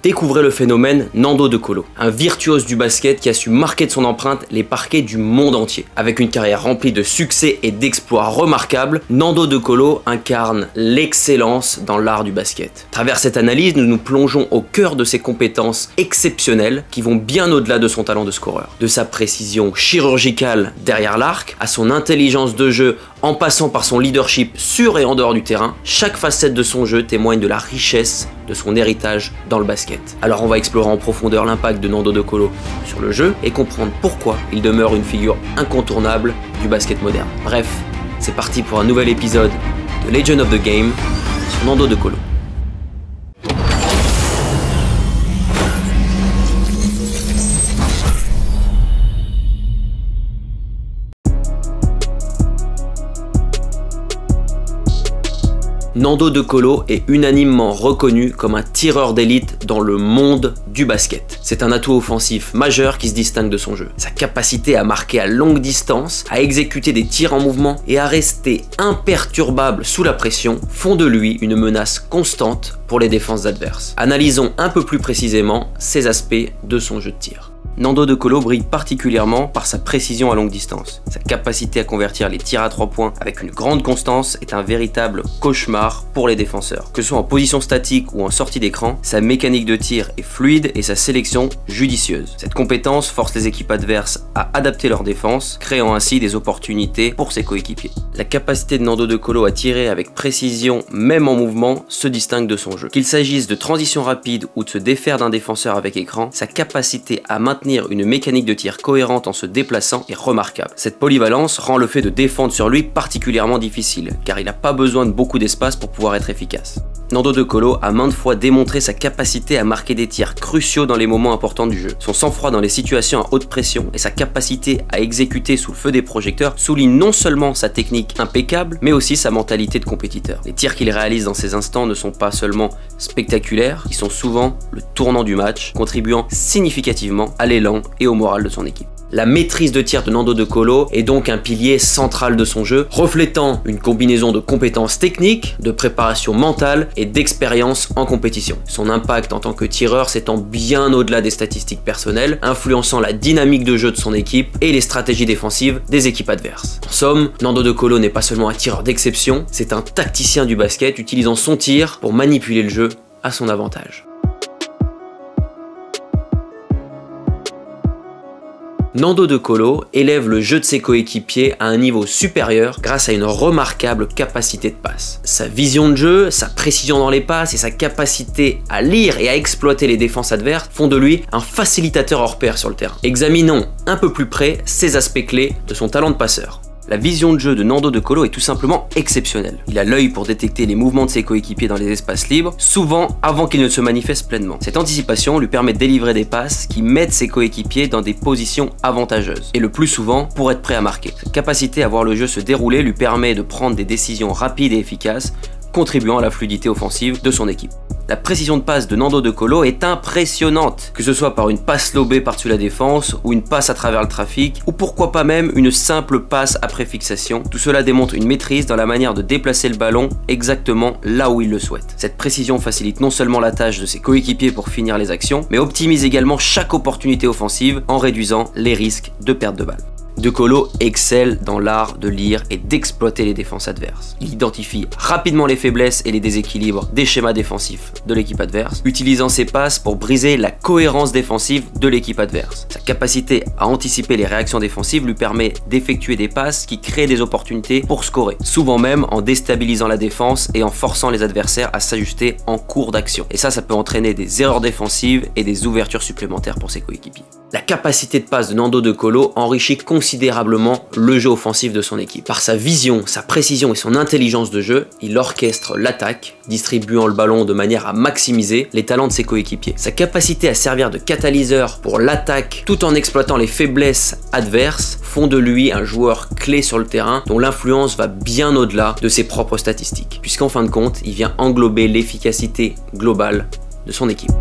Découvrez le phénomène Nando De Colo, un virtuose du basket qui a su marquer de son empreinte les parquets du monde entier. Avec une carrière remplie de succès et d'exploits remarquables, Nando De Colo incarne l'excellence dans l'art du basket. À travers cette analyse, nous nous plongeons au cœur de ses compétences exceptionnelles qui vont bien au-delà de son talent de scoreur. De sa précision chirurgicale derrière l'arc, à son intelligence de jeu en passant par son leadership sur et en dehors du terrain, chaque facette de son jeu témoigne de la richesse de son héritage dans le basket. Alors on va explorer en profondeur l'impact de Nando De Colo sur le jeu et comprendre pourquoi il demeure une figure incontournable du basket moderne. Bref, c'est parti pour un nouvel épisode de Legend of the Game sur Nando De Colo. Nando De Colo est unanimement reconnu comme un tireur d'élite dans le monde du basket. C'est un atout offensif majeur qui se distingue de son jeu. Sa capacité à marquer à longue distance, à exécuter des tirs en mouvement et à rester imperturbable sous la pression font de lui une menace constante pour les défenses adverses. Analysons un peu plus précisément ces aspects de son jeu de tir. Nando De Colo brille particulièrement par sa précision à longue distance. Sa capacité à convertir les tirs à 3 points avec une grande constance est un véritable cauchemar pour les défenseurs. Que ce soit en position statique ou en sortie d'écran, sa mécanique de tir est fluide et sa sélection judicieuse. Cette compétence force les équipes adverses à adapter leur défense, créant ainsi des opportunités pour ses coéquipiers. La capacité de Nando De Colo à tirer avec précision, même en mouvement, se distingue de son jeu. Qu'il s'agisse de transition rapide ou de se défaire d'un défenseur avec écran, sa capacité à maintenir une mécanique de tir cohérente en se déplaçant est remarquable. Cette polyvalence rend le fait de défendre sur lui particulièrement difficile, car il n'a pas besoin de beaucoup d'espace pour pouvoir être efficace. Nando De Colo a maintes fois démontré sa capacité à marquer des tirs cruciaux dans les moments importants du jeu. Son sang-froid dans les situations à haute pression et sa capacité à exécuter sous le feu des projecteurs soulignent non seulement sa technique impeccable, mais aussi sa mentalité de compétiteur. Les tirs qu'il réalise dans ces instants ne sont pas seulement spectaculaires, ils sont souvent le tournant du match, contribuant significativement à l'élan et au moral de son équipe. La maîtrise de tir de Nando De Colo est donc un pilier central de son jeu, reflétant une combinaison de compétences techniques, de préparation mentale et d'expérience en compétition. Son impact en tant que tireur s'étend bien au-delà des statistiques personnelles, influençant la dynamique de jeu de son équipe et les stratégies défensives des équipes adverses. En somme, Nando De Colo n'est pas seulement un tireur d'exception, c'est un tacticien du basket utilisant son tir pour manipuler le jeu à son avantage. Nando De Colo élève le jeu de ses coéquipiers à un niveau supérieur grâce à une remarquable capacité de passe. Sa vision de jeu, sa précision dans les passes et sa capacité à lire et à exploiter les défenses adverses font de lui un facilitateur hors pair sur le terrain. Examinons un peu plus près ces aspects clés de son talent de passeur. La vision de jeu de Nando De Colo est tout simplement exceptionnelle. Il a l'œil pour détecter les mouvements de ses coéquipiers dans les espaces libres, souvent avant qu'ils ne se manifestent pleinement. Cette anticipation lui permet de délivrer des passes qui mettent ses coéquipiers dans des positions avantageuses, et le plus souvent pour être prêt à marquer. Cette capacité à voir le jeu se dérouler lui permet de prendre des décisions rapides et efficaces, contribuant à la fluidité offensive de son équipe. La précision de passe de Nando De Colo est impressionnante, que ce soit par une passe lobée par-dessus la défense, ou une passe à travers le trafic, ou pourquoi pas même une simple passe après fixation. Tout cela démontre une maîtrise dans la manière de déplacer le ballon exactement là où il le souhaite. Cette précision facilite non seulement la tâche de ses coéquipiers pour finir les actions, mais optimise également chaque opportunité offensive en réduisant les risques de perte de balle. De Colo excelle dans l'art de lire et d'exploiter les défenses adverses. Il identifie rapidement les faiblesses et les déséquilibres des schémas défensifs de l'équipe adverse, utilisant ses passes pour briser la cohérence défensive de l'équipe adverse. Sa capacité à anticiper les réactions défensives lui permet d'effectuer des passes qui créent des opportunités pour scorer, souvent même en déstabilisant la défense et en forçant les adversaires à s'ajuster en cours d'action. Et ça peut entraîner des erreurs défensives et des ouvertures supplémentaires pour ses coéquipiers. La capacité de passe de Nando De Colo enrichit considérablement le jeu offensif de son équipe. Par sa vision, sa précision et son intelligence de jeu, il orchestre l'attaque, distribuant le ballon de manière à maximiser les talents de ses coéquipiers. Sa capacité à servir de catalyseur pour l'attaque tout en exploitant les faiblesses adverses font de lui un joueur clé sur le terrain dont l'influence va bien au-delà de ses propres statistiques, puisqu'en fin de compte, il vient englober l'efficacité globale de son équipe.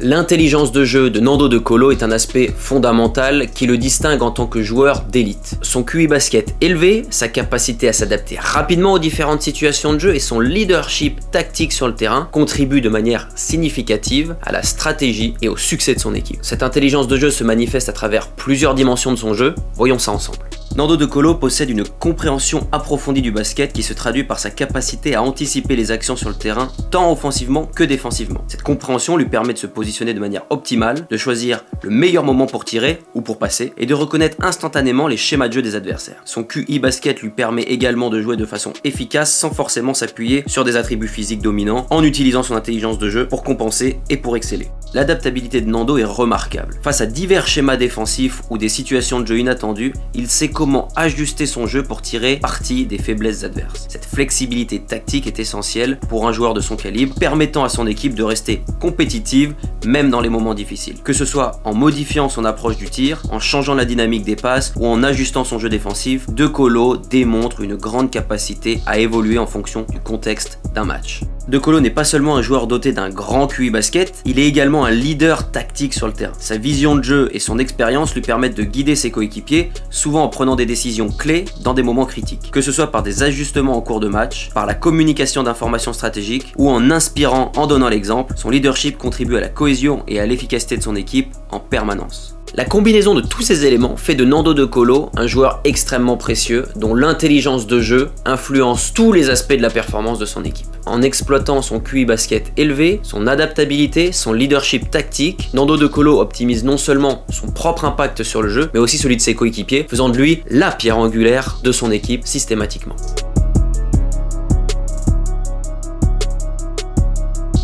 L'intelligence de jeu de Nando De Colo est un aspect fondamental qui le distingue en tant que joueur d'élite. Son QI basket élevé, sa capacité à s'adapter rapidement aux différentes situations de jeu et son leadership tactique sur le terrain contribuent de manière significative à la stratégie et au succès de son équipe. Cette intelligence de jeu se manifeste à travers plusieurs dimensions de son jeu, voyons ça ensemble. Nando De Colo possède une compréhension approfondie du basket qui se traduit par sa capacité à anticiper les actions sur le terrain, tant offensivement que défensivement. Cette compréhension lui permet de se positionner de manière optimale, de choisir le meilleur moment pour tirer ou pour passer, et de reconnaître instantanément les schémas de jeu des adversaires. Son QI basket lui permet également de jouer de façon efficace sans forcément s'appuyer sur des attributs physiques dominants, en utilisant son intelligence de jeu pour compenser et pour exceller. L'adaptabilité de Nando est remarquable. Face à divers schémas défensifs ou des situations de jeu inattendues, il sait comment ajuster son jeu pour tirer parti des faiblesses adverses. Cette flexibilité tactique est essentielle pour un joueur de son calibre, permettant à son équipe de rester compétitive même dans les moments difficiles. Que ce soit en modifiant son approche du tir, en changeant la dynamique des passes ou en ajustant son jeu défensif, De Colo démontre une grande capacité à évoluer en fonction du contexte d'un match. De Colo n'est pas seulement un joueur doté d'un grand QI basket, il est également un leader tactique sur le terrain. Sa vision de jeu et son expérience lui permettent de guider ses coéquipiers, souvent en prenant des décisions clés dans des moments critiques. Que ce soit par des ajustements en cours de match, par la communication d'informations stratégiques ou en inspirant en donnant l'exemple, son leadership contribue à la cohésion et à l'efficacité de son équipe en permanence. La combinaison de tous ces éléments fait de Nando De Colo un joueur extrêmement précieux dont l'intelligence de jeu influence tous les aspects de la performance de son équipe. En exploitant son QI basket élevé, son adaptabilité, son leadership tactique, Nando De Colo optimise non seulement son propre impact sur le jeu, mais aussi celui de ses coéquipiers, faisant de lui la pierre angulaire de son équipe systématiquement.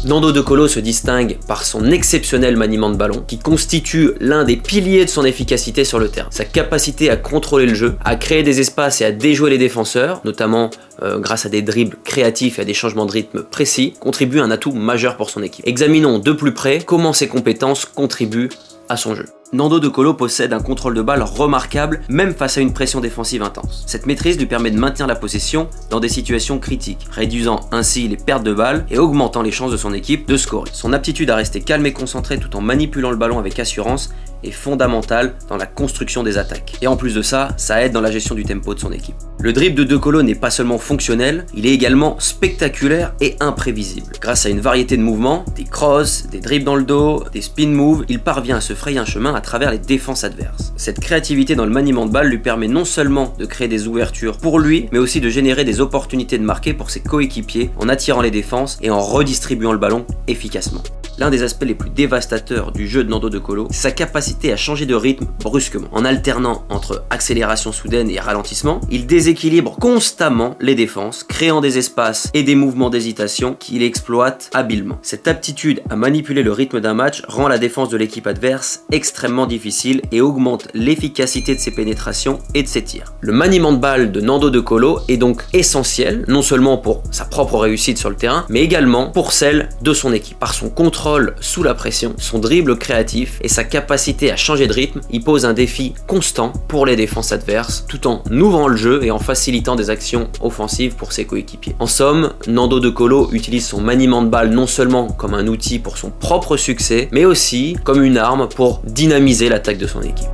Nando De Colo se distingue par son exceptionnel maniement de ballon qui constitue l'un des piliers de son efficacité sur le terrain. Sa capacité à contrôler le jeu, à créer des espaces et à déjouer les défenseurs, notamment grâce à des dribbles créatifs et à des changements de rythme précis, contribue à un atout majeur pour son équipe. Examinons de plus près comment ces compétences contribuent à son jeu. Nando De Colo possède un contrôle de balle remarquable même face à une pression défensive intense. Cette maîtrise lui permet de maintenir la possession dans des situations critiques, réduisant ainsi les pertes de balles et augmentant les chances de son équipe de scorer. Son aptitude à rester calme et concentré tout en manipulant le ballon avec assurance est fondamentale dans la construction des attaques. Et en plus de ça, ça aide dans la gestion du tempo de son équipe. Le dribble de De Colo n'est pas seulement fonctionnel, il est également spectaculaire et imprévisible. Grâce à une variété de mouvements, des crosses, des dribbles dans le dos, des spin moves, il parvient à se frayer un chemin à travers les défenses adverses. Cette créativité dans le maniement de balle lui permet non seulement de créer des ouvertures pour lui, mais aussi de générer des opportunités de marquer pour ses coéquipiers en attirant les défenses et en redistribuant le ballon efficacement. L'un des aspects les plus dévastateurs du jeu de Nando De Colo, c'est sa capacité à changer de rythme brusquement. En alternant entre accélération soudaine et ralentissement, il déséquilibre constamment les défenses, créant des espaces et des mouvements d'hésitation qu'il exploite habilement. Cette aptitude à manipuler le rythme d'un match rend la défense de l'équipe adverse extrêmement difficile et augmente l'efficacité de ses pénétrations et de ses tirs. Le maniement de balle de Nando De Colo est donc essentiel, non seulement pour sa propre réussite sur le terrain, mais également pour celle de son équipe. Par son contrôle sous la pression, son dribble créatif et sa capacité à changer de rythme, il pose un défi constant pour les défenses adverses, tout en ouvrant le jeu et en facilitant des actions offensives pour ses coéquipiers. En somme, Nando De Colo utilise son maniement de balle non seulement comme un outil pour son propre succès, mais aussi comme une arme pour dynamiser l'attaque de son équipe.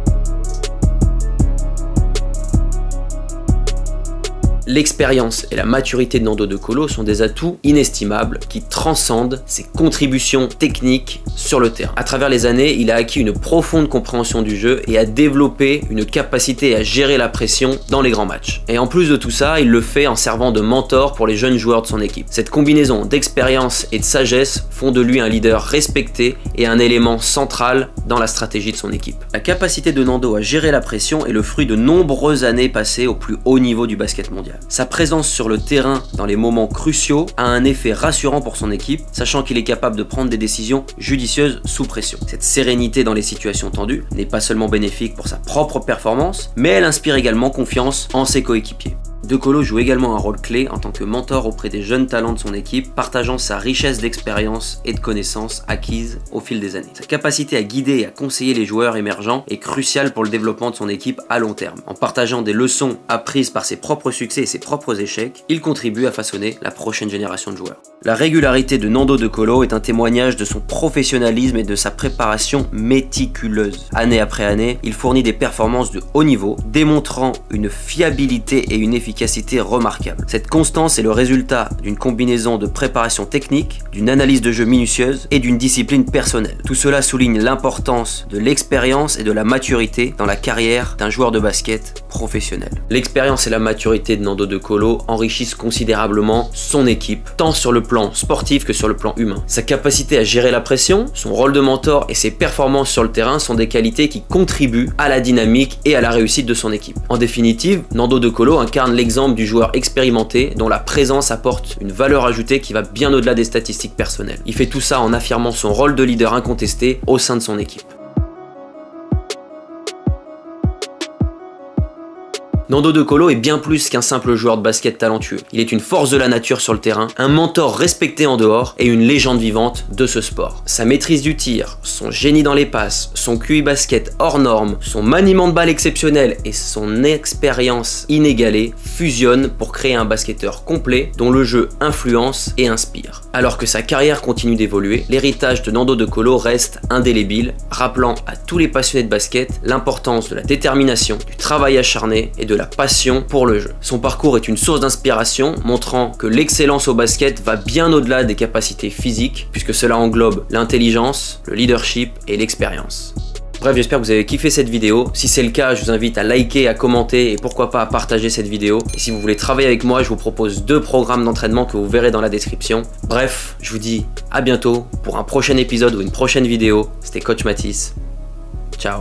L'expérience et la maturité de Nando De Colo sont des atouts inestimables qui transcendent ses contributions techniques sur le terrain. À travers les années, il a acquis une profonde compréhension du jeu et a développé une capacité à gérer la pression dans les grands matchs. Et en plus de tout ça, il le fait en servant de mentor pour les jeunes joueurs de son équipe. Cette combinaison d'expérience et de sagesse font de lui un leader respecté et un élément central dans la stratégie de son équipe. La capacité de Nando à gérer la pression est le fruit de nombreuses années passées au plus haut niveau du basket mondial. Sa présence sur le terrain dans les moments cruciaux a un effet rassurant pour son équipe, sachant qu'il est capable de prendre des décisions judicieuses sous pression. Cette sérénité dans les situations tendues n'est pas seulement bénéfique pour sa propre performance, mais elle inspire également confiance en ses coéquipiers. De Colo joue également un rôle clé en tant que mentor auprès des jeunes talents de son équipe, partageant sa richesse d'expérience et de connaissances acquises au fil des années. Sa capacité à guider et à conseiller les joueurs émergents est cruciale pour le développement de son équipe à long terme. En partageant des leçons apprises par ses propres succès et ses propres échecs, il contribue à façonner la prochaine génération de joueurs. La régularité de Nando De Colo est un témoignage de son professionnalisme et de sa préparation méticuleuse. Année après année, il fournit des performances de haut niveau, démontrant une fiabilité et une efficacité remarquables. Cette constance est le résultat d'une combinaison de préparation technique, d'une analyse de jeu minutieuse et d'une discipline personnelle. Tout cela souligne l'importance de l'expérience et de la maturité dans la carrière d'un joueur de basket professionnel. L'expérience et la maturité de Nando De Colo enrichissent considérablement son équipe, tant sur le plan sportif que sur le plan humain. Sa capacité à gérer la pression, son rôle de mentor et ses performances sur le terrain sont des qualités qui contribuent à la dynamique et à la réussite de son équipe. En définitive, Nando De Colo incarne l'exemple du joueur expérimenté dont la présence apporte une valeur ajoutée qui va bien au-delà des statistiques personnelles. Il fait tout ça en affirmant son rôle de leader incontesté au sein de son équipe. Nando De Colo est bien plus qu'un simple joueur de basket talentueux. Il est une force de la nature sur le terrain, un mentor respecté en dehors et une légende vivante de ce sport. Sa maîtrise du tir, son génie dans les passes, son QI basket hors norme, son maniement de balle exceptionnel et son expérience inégalée fusionnent pour créer un basketteur complet dont le jeu influence et inspire. Alors que sa carrière continue d'évoluer, l'héritage de Nando De Colo reste indélébile, rappelant à tous les passionnés de basket l'importance de la détermination, du travail acharné et de la passion pour le jeu. Son parcours est une source d'inspiration, montrant que l'excellence au basket va bien au-delà des capacités physiques, puisque cela englobe l'intelligence, le leadership et l'expérience. Bref, j'espère que vous avez kiffé cette vidéo. Si c'est le cas, je vous invite à liker, à commenter et pourquoi pas à partager cette vidéo. Et si vous voulez travailler avec moi, je vous propose 2 programmes d'entraînement que vous verrez dans la description. Bref, je vous dis à bientôt pour un prochain épisode ou une prochaine vidéo. C'était Coach Mathis. Ciao.